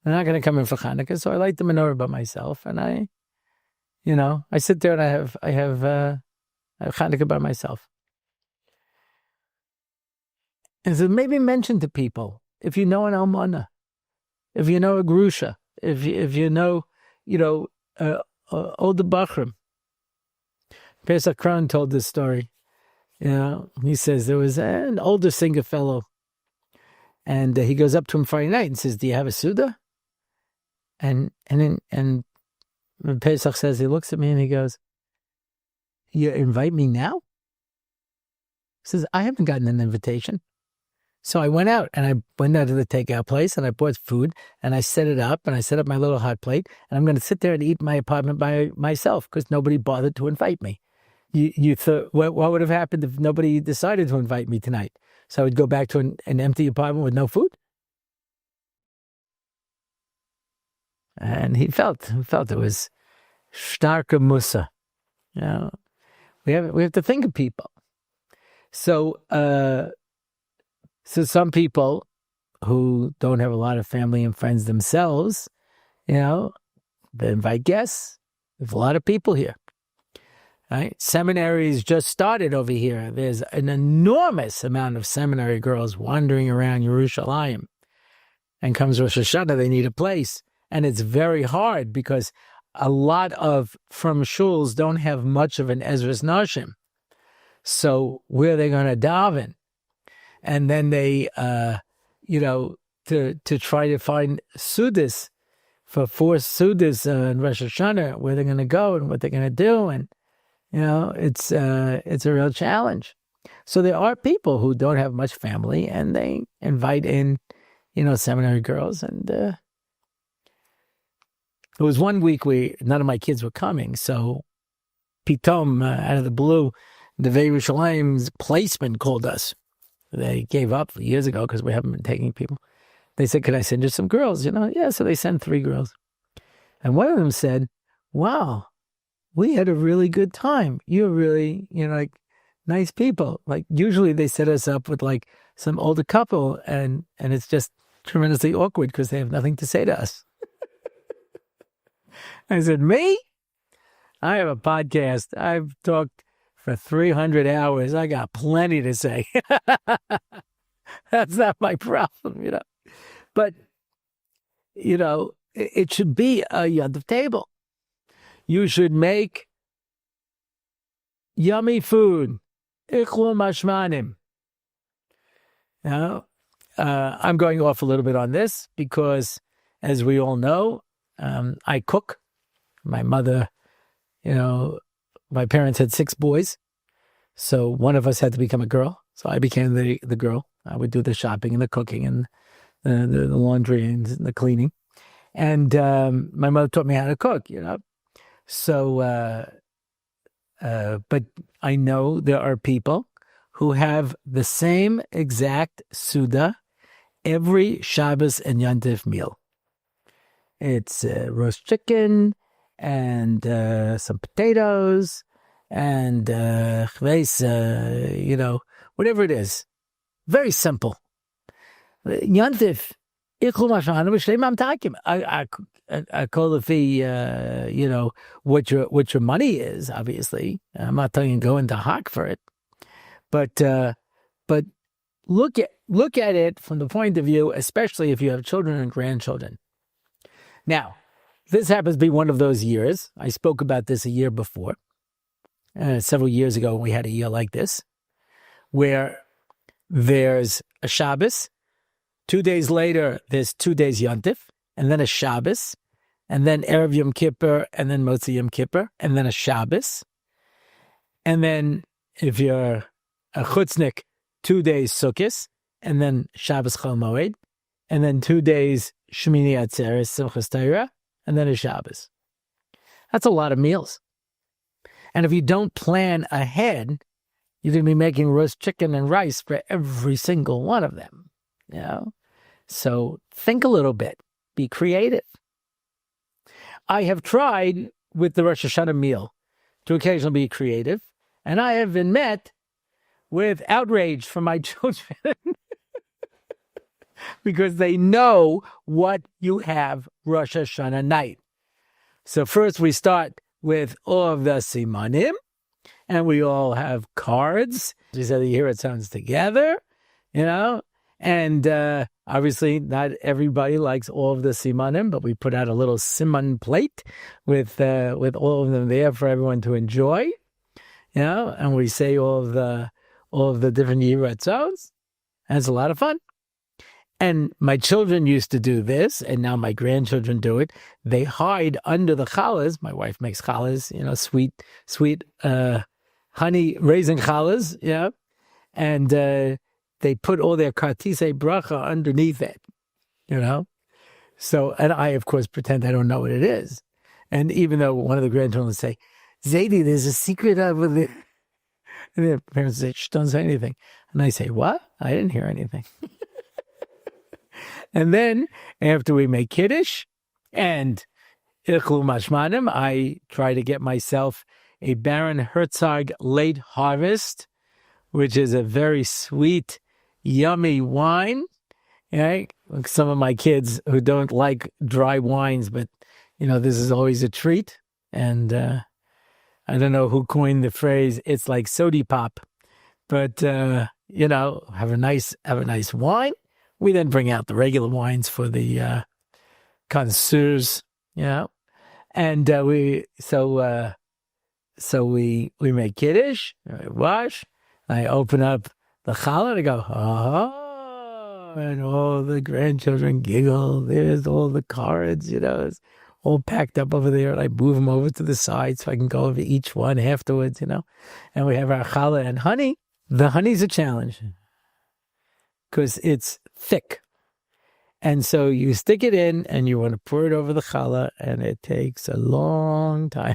They're not going to come in for Hanukkah, so I light the menorah by myself, and I sit there and I have Hanukkah by myself. And so maybe mention to people, if you know an almana, if you know a grusha, if you know, older bachrim. Pesach Kron told this story. He says there was an older singer fellow, and he goes up to him Friday night and says, "Do you have a Suda?" And Pesach says, he looks at me and he goes, "You invite me now?" He says, "I haven't gotten an invitation." So I went out to the takeout place and I bought food and I set it up and I set up my little hot plate and I'm going to sit there and eat in my apartment by myself because nobody bothered to invite me. You thought, what would have happened if nobody decided to invite me tonight? So I would go back to an empty apartment with no food? And he felt it was starke Musa. We have to think of people. So some people who don't have a lot of family and friends themselves, they invite guests. There's a lot of people here. Right? Seminaries just started over here. There's an enormous amount of seminary girls wandering around Yerushalayim. And comes Rosh Hashana, they need a place. And it's very hard because a lot from shuls don't have much of an Ezras Nashim. So where are they going to daven? And then they, to try to find Sudas for 4 Sudas in Rosh Hashana, where they're going to go and what they're going to do. And, it's a real challenge. So there are people who don't have much family and they invite in, seminary girls. And there was one week where none of my kids were coming. So Pitom, out of the blue, the Yerushalayim's placement called us. They gave up years ago because we haven't been taking people. They said, "Can I send you some girls?" Yeah, so they sent 3 girls. And one of them said, "Wow, we had a really good time. You're really, nice people." Like usually they set us up with like some older couple and it's just tremendously awkward because they have nothing to say to us. I said, "Me? I have a podcast. I've talked for 300 hours. I got plenty to say." That's not my problem, But, it should be a yontif table. You should make yummy food. Ichlu mashmanim. I'm going off a little bit on this because, as we all know, I cook. My mother, my parents had 6 boys, so one of us had to become a girl. So I became the girl. I would do the shopping and the cooking and the laundry and the cleaning. And my mother taught me how to cook, So, but I know there are people who have the same exact Suda every Shabbos and Yontif meal. It's roast chicken and some potatoes and whatever it is. Very simple. Yontif, I call it what your money is. Obviously, I'm not telling you to go into hock for it, but look at it from the point of view, especially if you have children and grandchildren. Now, this happens to be one of those years. I spoke about this a year before, several years ago. We had a year like this, where there's a Shabbos. 2 days later, there's 2 days Yontif, and then a Shabbos, and then Erev Yom Kippur, and then Motzi Yom Kippur, and then a Shabbos. And then, if you're a chutznik, 2 days Sukkos, and then Shabbos Chol Moed, and then 2 days Shmini Atzeres, Simchas Torah, and then a Shabbos. That's a lot of meals. And if you don't plan ahead, you're going to be making roast chicken and rice for every single one of them. So think a little bit. Be creative. I have tried with the Rosh Hashanah meal to occasionally be creative. And I have been met with outrage from my children because they know what you have Rosh Hashanah night. So first we start with all of the simanim, and we all have cards. We said the yahrtzeit together, and obviously not everybody likes all of the simanim, but we put out a little siman plate with all of them there for everyone to enjoy, and we say all of the different yahrtzeit, and it's a lot of fun. And my children used to do this, and now my grandchildren do it. They hide under the challahs. My wife makes challahs, sweet honey raisin challahs, and they put all their kartisei bracha underneath it, So, and I, of course, pretend I don't know what it is. And even though one of the grandchildren will say, Zadie, there's a secret over there. And their parents say, shh, don't say anything. And I say, what? I didn't hear anything. And then after we make Kiddush and Ichlu Mashmanim, I try to get myself a Baron Herzog late harvest, which is a very sweet, yummy wine. Some of my kids who don't like dry wines, but this is always a treat. And I don't know who coined the phrase, it's like sody pop, but have a nice wine. We then bring out the regular wines for the connoisseurs, and we make Kiddush, I wash, I open up the challah, and I go, oh, and all the grandchildren giggle. There's all the cards, it's all packed up over there, and I move them over to the side so I can go over each one afterwards, and we have our challah and honey. The honey's a challenge because it's thick. And so you stick it in and you want to pour it over the challah, and it takes a long time.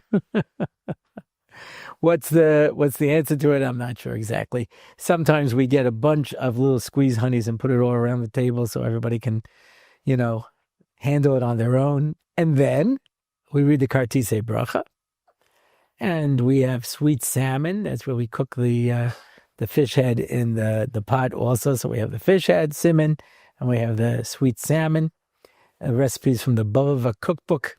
What's the answer to it? I'm not sure exactly. Sometimes we get a bunch of little squeeze honeys and put it all around the table so everybody can, handle it on their own. And then we read the kartisei bracha, and we have sweet salmon. That's where we cook the fish head in the pot also. So we have the fish head, simon, and we have the sweet salmon, recipes from the Bava cookbook.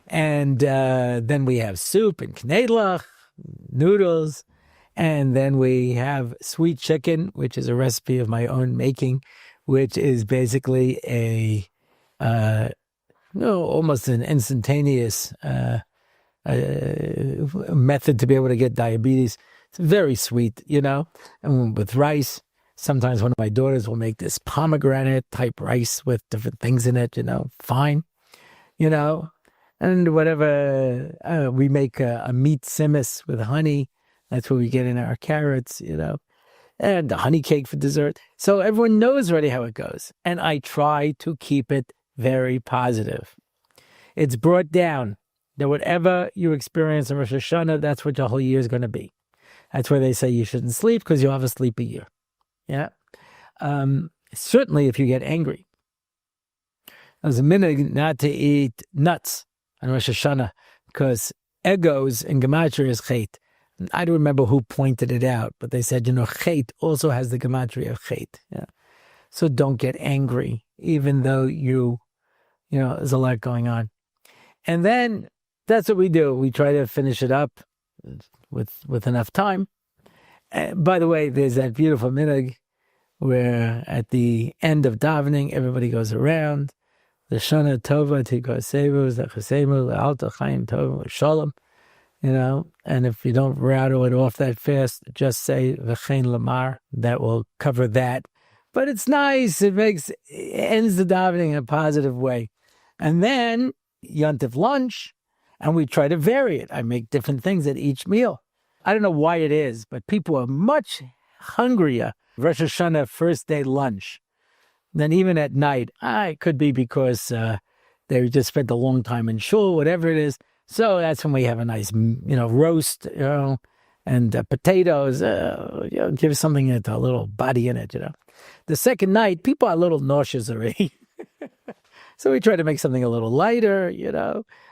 And then we have soup and knedlach, noodles. And then we have sweet chicken, which is a recipe of my own making, which is basically almost an instantaneous method to be able to get diabetes. It's very sweet, and with rice. Sometimes one of my daughters will make this pomegranate type rice with different things in it, fine, and whatever. We make a meat simmus with honey. That's what we get in our carrots, and the honey cake for dessert. So everyone knows already how it goes. And I try to keep it very positive. It's brought down that whatever you experience in Rosh Hashanah, that's what your whole year is going to be. That's why they say you shouldn't sleep, because you'll have a sleepy year. Yeah. Certainly if you get angry. There's a minhag not to eat nuts on Rosh Hashanah, because egos in Gematria is chet. I don't remember who pointed it out, but they said, chet also has the Gematria of chet. Yeah. So don't get angry, even though there's a lot going on. And then that's what we do. We try to finish it up with enough time. By the way, there's that beautiful minhag where at the end of davening, everybody goes around. The Shana Tova Tikosevu, Zechasemu, Alta Chaim Tova, Shalom. And if you don't rattle it off that fast, just say V'chein Lamar. That will cover that. But it's nice. It ends the davening in a positive way. And then Yontif lunch, and we try to vary it. I make different things at each meal. I don't know why it is, but people are much hungrier Rosh Hashanah first day lunch than even at night. It could be because they just spent a long time in shul, whatever it is. So that's when we have a nice, roast, and potatoes, give something a little body in it, The second night, people are a little nauseous already. So we try to make something a little lighter,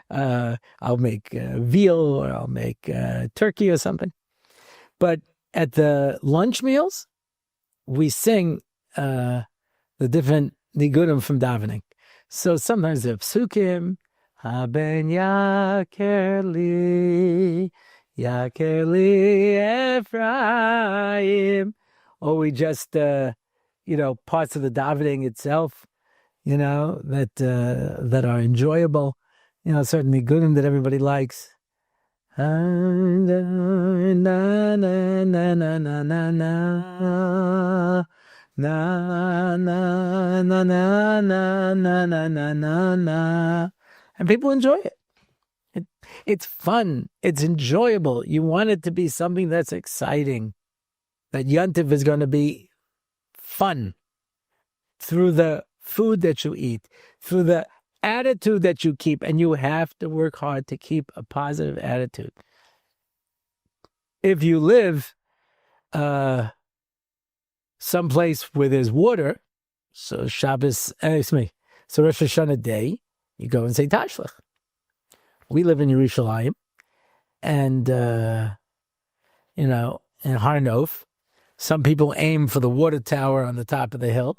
I'll make veal, or I'll make turkey or something. But at the lunch meals, we sing the different nigudim from davening. So sometimes they're psukim, haben yaker li Ephraim, or we just, parts of the davening itself, that are enjoyable, certain nigudim that everybody likes. Na na na na na na na na na na na na, and people enjoy it. It's fun. It's enjoyable. You want it to be something that's exciting. That Yontif is going to be fun through the food that you eat, through the attitude that you keep, and you have to work hard to keep a positive attitude. If you live someplace where there's water, so Rosh Hashanah day, you go and say Tashlech. We live in Yerushalayim, and in Har Nof, some people aim for the water tower on the top of the hill.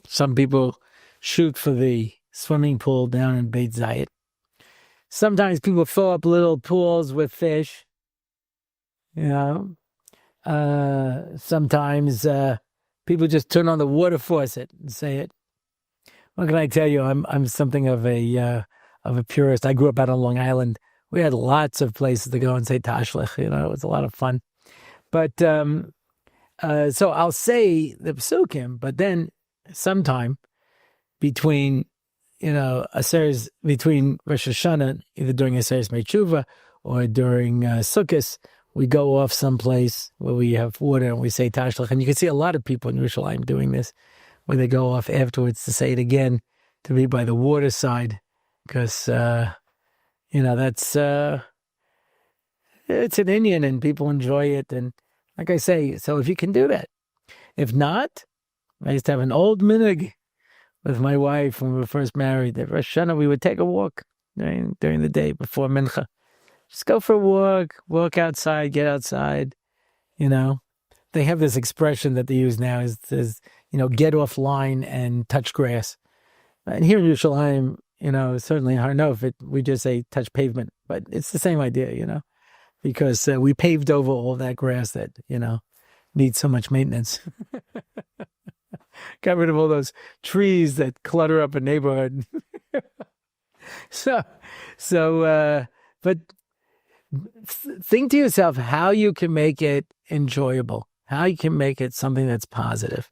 Some people shoot for the swimming pool down in Beit Zayit. Sometimes people fill up little pools with fish. Sometimes people just turn on the water faucet and say it. What can I tell you? I'm something of a purist. I grew up out on Long Island. We had lots of places to go and say Tashlech. It was a lot of fun. But so I'll say the psukim, but then sometime between between Rosh Hashanah, either during Aseres Meitzhuva or during Sukkot, we go off someplace where we have water and we say Tashlech. And you can see a lot of people in Yerushalayim doing this, where they go off afterwards to say it again, to be by the water side, because that's it's an Indian and people enjoy it. And like I say, so if you can do that. If not, I used to have an old minhag with my wife when we were first married. At Rosh Hashanah, we would take a walk during the day before Mincha. Just go for a walk outside, get outside. They have this expression that they use now is get off line and touch grass. And here in Yerushalayim, certainly in Har Nof, we just say touch pavement, but it's the same idea, because we paved over all that grass that, needs so much maintenance. Got rid of all those trees that clutter up a neighborhood. But think to yourself how you can make it enjoyable, how you can make it something that's positive.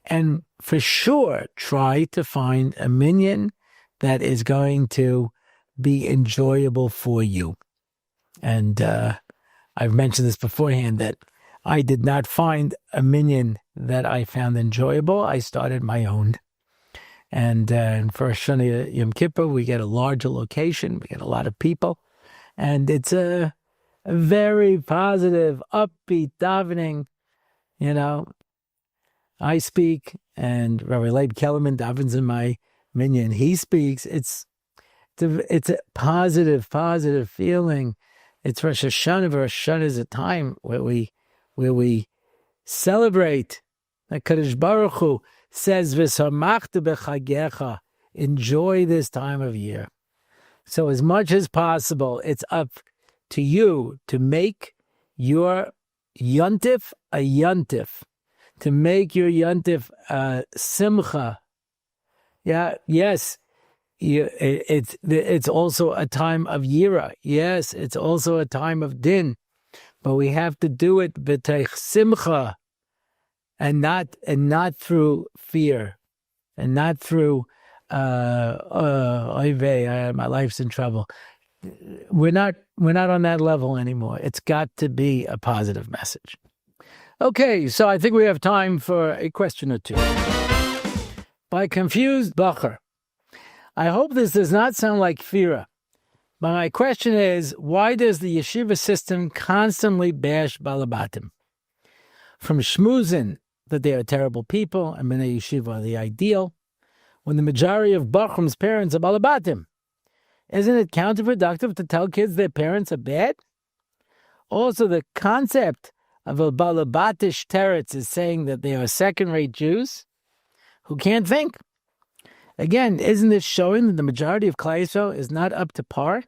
And for sure, try to find a minyan that is going to be enjoyable for you. And I've mentioned this beforehand, that I did not find a minyan that I found enjoyable. I started my own. And for Hashanah Yom Kippur, we get a larger location. We get a lot of people. And it's a very positive, upbeat davening. I speak, and Rabbi Leib Kellerman davens in my minyan. He speaks. It's a positive feeling. It's Rosh Hashanah. Rosh Hashanah is a time where we celebrate. The Kadosh Baruch Hu says, "V'samachta b'chagecha." Enjoy this time of year. So as much as possible, it's up to you to make your yontif a yontif, to make your yontif a simcha. Yeah, yes. It's also a time of yira. Yes, it's also a time of din, but we have to do it b'teich simcha, and not through fear, and not through oy vey, my life's in trouble. We're not on that level anymore. It's got to be a positive message. Okay, so I think we have time for a question or two. By Confused Bacher. I hope this does not sound like Fira, but my question is, why does the yeshiva system constantly bash Balabatim? From schmoozin that they are terrible people and Bnei Yeshiva are the ideal, when the majority of Bachrum's parents are balabatim? Isn't it counterproductive to tell kids their parents are bad? Also, the concept of a balabatish teretz is saying that they are second-rate Jews who can't think. Again, isn't this showing that the majority of Klal Yisrael is not up to par?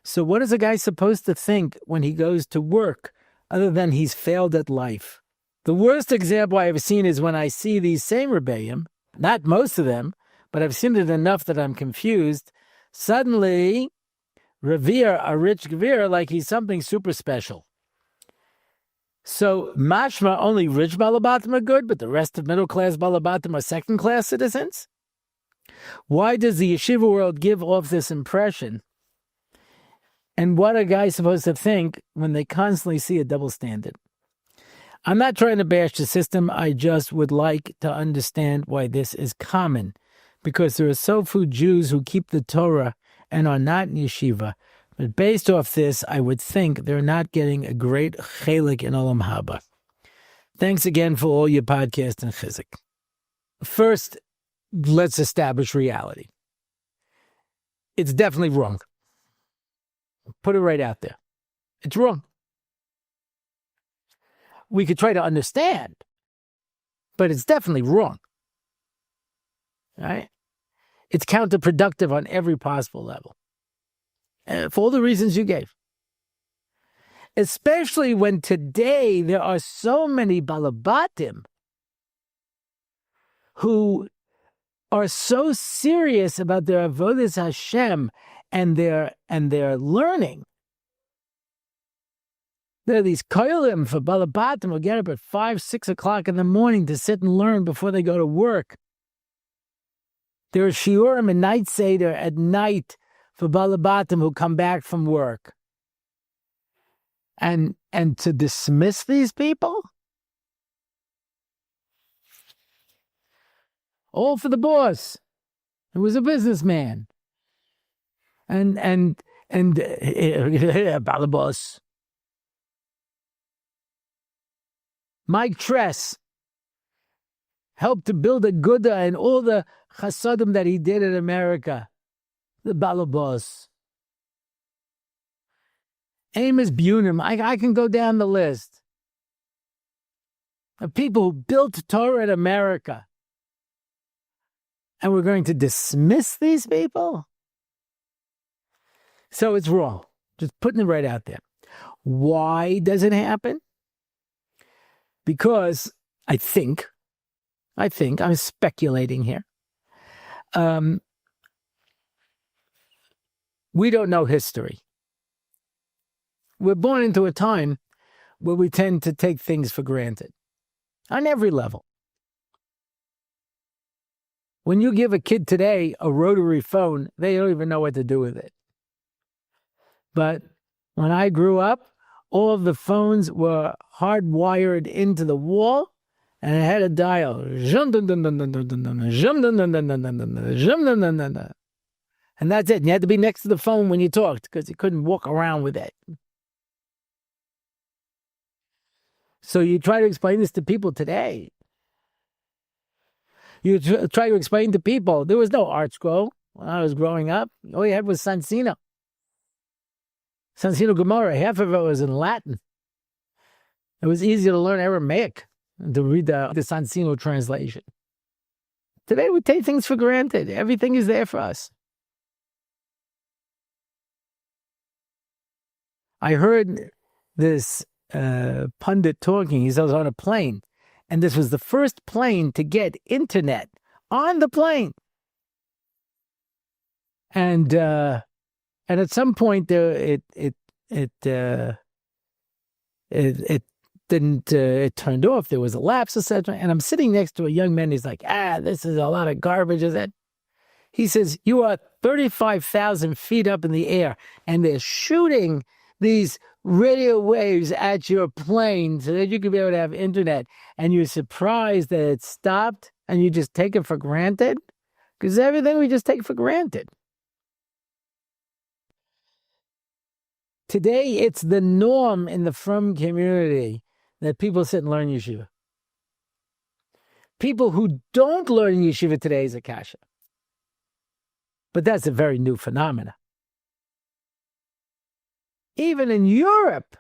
So what is a guy supposed to think when he goes to work other than he's failed at life? The worst example I have seen is when I see these same rebbeim, not most of them, but I've seen it enough that I'm confused, suddenly revere a rich gevir like he's something super special. So mashma, only rich balabatim are good, but the rest of middle-class balabatim are second-class citizens? Why does the yeshiva world give off this impression? And what are guys supposed to think when they constantly see a double standard? I'm not trying to bash the system. I just would like to understand why this is common. Because there are so few Jews who keep the Torah and are not in yeshiva. But based off this, I would think they're not getting a great chelik in Olam Haba. Thanks again for all your podcast and chizik. First, let's establish reality. It's definitely wrong. Put it right out there. It's wrong. We could try to understand, but it's definitely wrong. Right? It's counterproductive on every possible level. For all the reasons you gave. Especially when today there are so many balabatim who are so serious about their avodas Hashem and their learning. There are these koilim for balabatim who get up at 5, 6 o'clock in the morning to sit and learn before they go to work. There are shiurim and night seder at night for balabatim who come back from work. And to dismiss these people? All for the boss, who was a businessman. And balabos. Mike Tress helped to build a Gouda and all the chasadim that he did in America. The balabos. Amos Bunim. I can go down the list of people who built Torah in America. And we're going to dismiss these people? So it's wrong. Just putting it right out there. Why does it happen? Because I think, I'm speculating here. We don't know history. We're born into a time where we tend to take things for granted on every level. When you give a kid today a rotary phone, they don't even know what to do with it. But when I grew up, all of the phones were hardwired into the wall, and it had a dial. And that's it. And you had to be next to the phone when you talked because you couldn't walk around with it. So you try to explain this to people today. You try to explain to people, there was no art scroll when I was growing up. All you had was Sansino. Sansino Gemara, half of it was in Latin. It was easy to learn Aramaic and to read the Sansino translation. Today we take things for granted. Everything is there for us. I heard this pundit talking. He said, I was on a plane, and this was the first plane to get internet on the plane. And at some point it turned off. There was a lapse, etc. And I'm sitting next to a young man. He's like, this is a lot of garbage. Is that? He says, you are 35,000 feet up in the air, and they're shooting these radio waves at your plane so that you could be able to have internet, and you're surprised that it stopped and you just take it for granted? Because everything we just take for granted. Today, it's the norm in the Frum community that people sit and learn yeshiva. People who don't learn yeshiva today is a kasha. But that's a very new phenomenon. Even in Europe,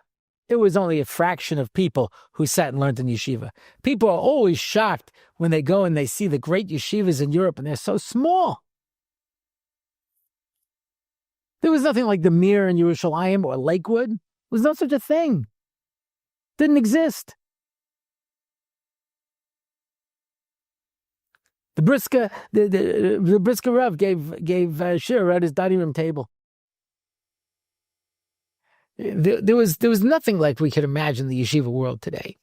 it was only a fraction of people who sat and learned in yeshiva. People are always shocked when they go and they see the great yeshivas in Europe, and they're so small. There was nothing like the Mir in Yerushalayim or Lakewood. There was no such a thing. Didn't exist. The Brisker Rav gave Shir at his dining room table. There was nothing like we could imagine the yeshiva world today.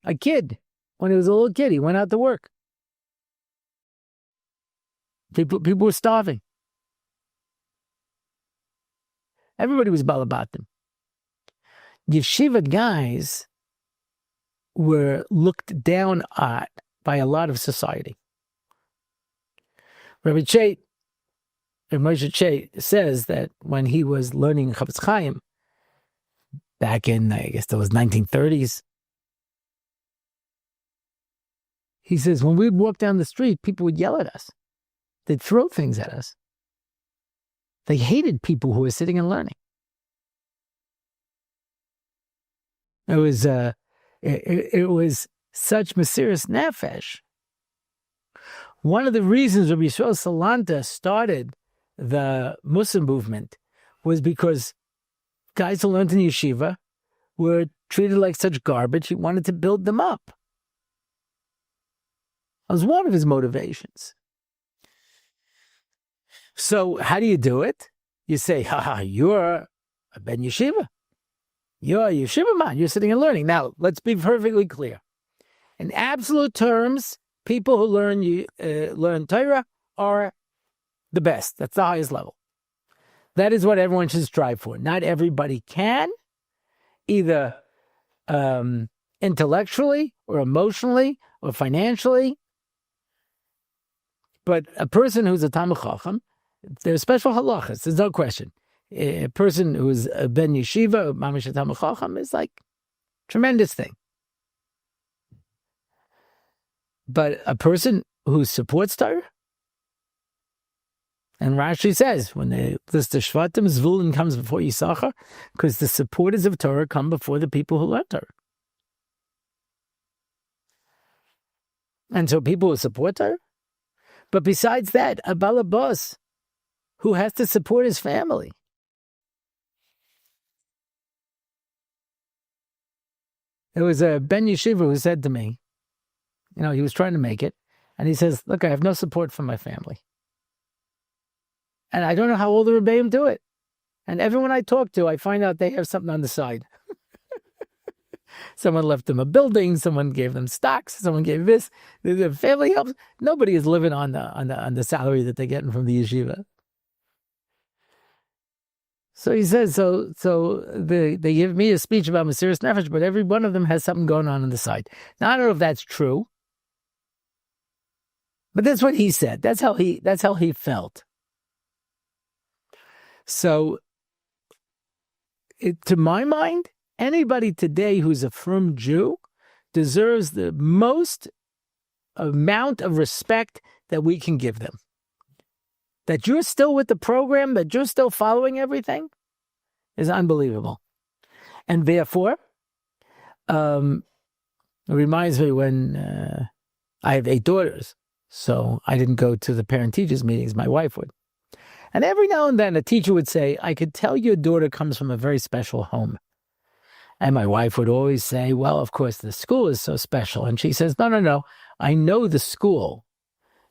A kid, when he was a little kid, he went out to work. People were starving. Everybody was balabatim. Yeshiva guys were looked down at by a lot of society. Rabbi Moshe Chait says that when he was learning Chafetz Chaim back in, I guess that was 1930s, he says when we'd walk down the street, people would yell at us. They'd throw things at us. They hated people who were sitting and learning. It was such Mesiras Nefesh. One of the reasons Rabbi Yisrael Salanta started the Muslim movement was because guys who learned in yeshiva were treated like such garbage. He wanted to build them up. That was one of his motivations. So how do you do it? You say, you're a ben yeshiva. You're a yeshiva man. You're sitting and learning. Now, let's be perfectly clear. In absolute terms, people who learn Torah are the best. That's the highest level. That is what everyone should strive for. Not everybody can, either intellectually or emotionally or financially. But a person who's a Talmid Chacham, there's special halachas, there's no question. A person who is a ben yeshiva, mamish a Talmid Chacham, is like a tremendous thing. But a person who supports Torah, and Rashi says, when they list the Shvatim, Zvulun comes before Yissocher, because the supporters of Torah come before the people who learn Torah. And so people who support Torah. But besides that, a balabas who has to support his family. There was a ben yeshiva who said to me, he was trying to make it, and he says, look, I have no support from my family. And I don't know how all the Rebbeim do it. And everyone I talk to, I find out they have something on the side. Someone left them a building, someone gave them stocks, someone gave this. The family helps. Nobody is living on the salary that they're getting from the yeshiva. So he says, so they give me a speech about Mesiras Nefesh, but every one of them has something going on the side. Now I don't know if that's true, but that's what he said. That's how he felt. So, to my mind, anybody today who's a firm Jew deserves the most amount of respect that we can give them. That you're still with the program, that you're still following everything, is unbelievable. And therefore, it reminds me when I have 8 daughters, so I didn't go to the parent-teachers meetings, my wife would. And every now and then a teacher would say, I could tell your daughter comes from a very special home. And my wife would always say, well, of course, the school is so special. And she says, no, I know the school.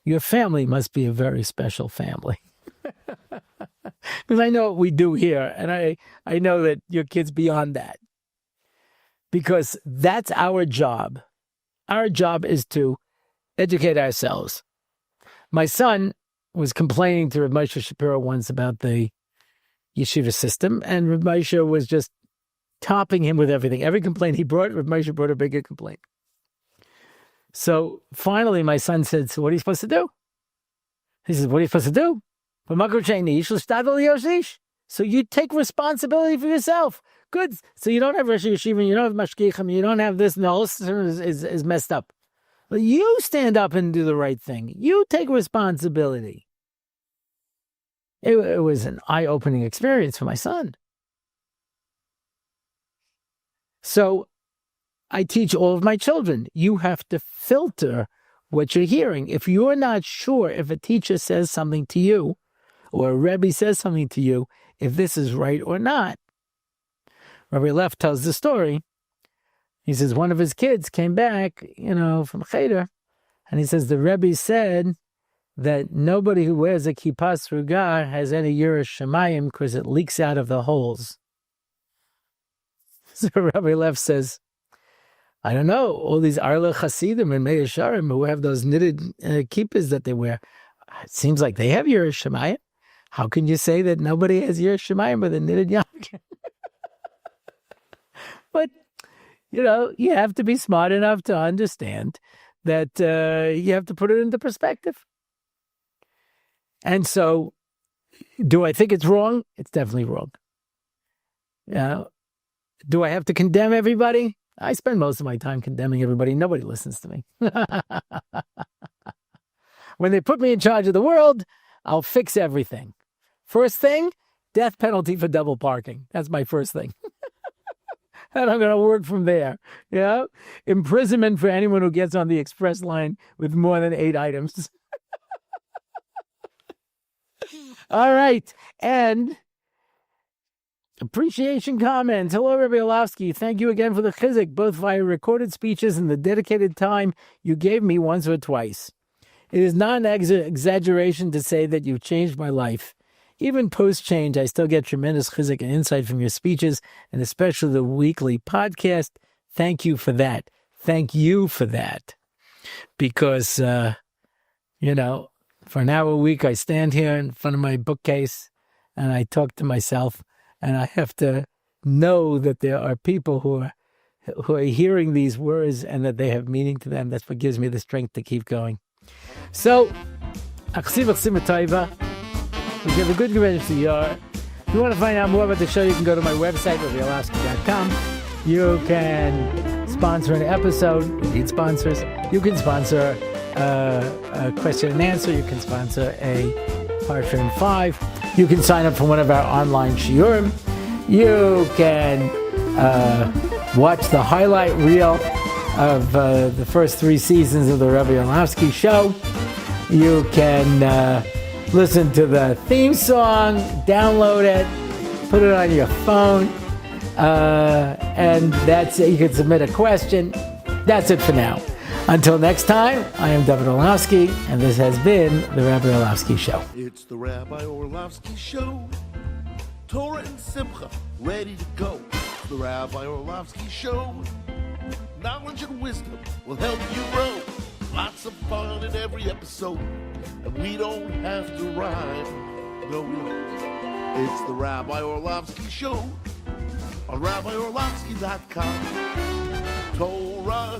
Your family must be a very special family. Because I know what we do here. And I know that your kid's beyond that. Because that's our job. Our job is to educate ourselves. My son was complaining to Reb Moshe Shapiro once about the yeshiva system, and Reb Moshe was just topping him with everything. Every complaint he brought, Reb Moshe brought a bigger complaint. So finally my son said, so what are you supposed to do? He says, what are you supposed to do? So you take responsibility for yourself. Good. So you don't have Rosh Yeshiva, you don't have Mashgichim, you don't have this, and the whole system is messed up. Well, you stand up and do the right thing. You take responsibility. It was an eye-opening experience for my son. So I teach all of my children, you have to filter what you're hearing. If you're not sure if a teacher says something to you or a Rebbe says something to you, if this is right or not. Rabbi Leff tells the story. He says one of his kids came back, from Schechter, and he says the Rebbe said that nobody who wears a kippas ruga has any yiras shamayim because it leaks out of the holes. So Rabbi Leff says, I don't know, all these Arla Hasidim and Meir Sharim who have those knitted kippas that they wear, it seems like they have yiras shamayim. How can you say that nobody has yiras shamayim with a knitted yarmulke? But, you have to be smart enough to understand that you have to put it into perspective. And so, do I think it's wrong? It's definitely wrong. Do I have to condemn everybody? I spend most of my time condemning everybody. Nobody listens to me. When they put me in charge of the world, I'll fix everything. First thing, death penalty for double parking. That's my first thing. And I'm going to work from there. Imprisonment for anyone who gets on the express line with more than 8 items. All right. And appreciation comments. Hello, Rabbi Orlofsky. Thank you again for the chizuk, both via recorded speeches and the dedicated time you gave me once or twice. It is not an exaggeration to say that you've changed my life. Even post-change, I still get tremendous chizuk and insight from your speeches, and especially the weekly podcast. Thank you for that. Thank you for that. Because, for an hour a week, I stand here in front of my bookcase, and I talk to myself, and I have to know that there are people who are hearing these words and that they have meaning to them. That's what gives me the strength to keep going. So, we give a good revenge to Yar. If you want to find out more about the show, you can go to my website, RabbiOrlofsky.com. You can sponsor an episode. We need sponsors. You can sponsor a question and answer. You can sponsor a Parsha 5. You can sign up for one of our online shiurim. You can watch the highlight reel of the first 3 seasons of the Rabbi Orlofsky show. You can listen to the theme song, download it, put it on your phone, and that's it. You can submit a question. That's it for now. Until next time, I am David Orlofsky, and this has been the Rabbi Orlofsky Show. It's the Rabbi Orlofsky Show. Torah and Simcha, ready to go. The Rabbi Orlofsky Show. Knowledge and wisdom will help you grow. Lots of fun in every episode, and we don't have to rhyme. No, we don't. It's the Rabbi Orlofsky Show on RabbiOrlofsky.com. Torah,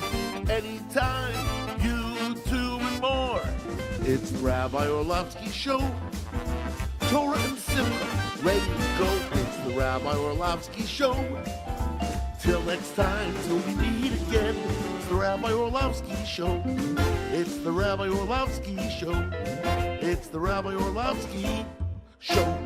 anytime, YouTube and more. It's the Rabbi Orlofsky Show. Torah and Simcha, ready to go. It's the Rabbi Orlofsky Show. Till next time, till we meet again. It's the Rabbi Orlofsky Show. It's the Rabbi Orlofsky Show. It's the Rabbi Orlofsky Show.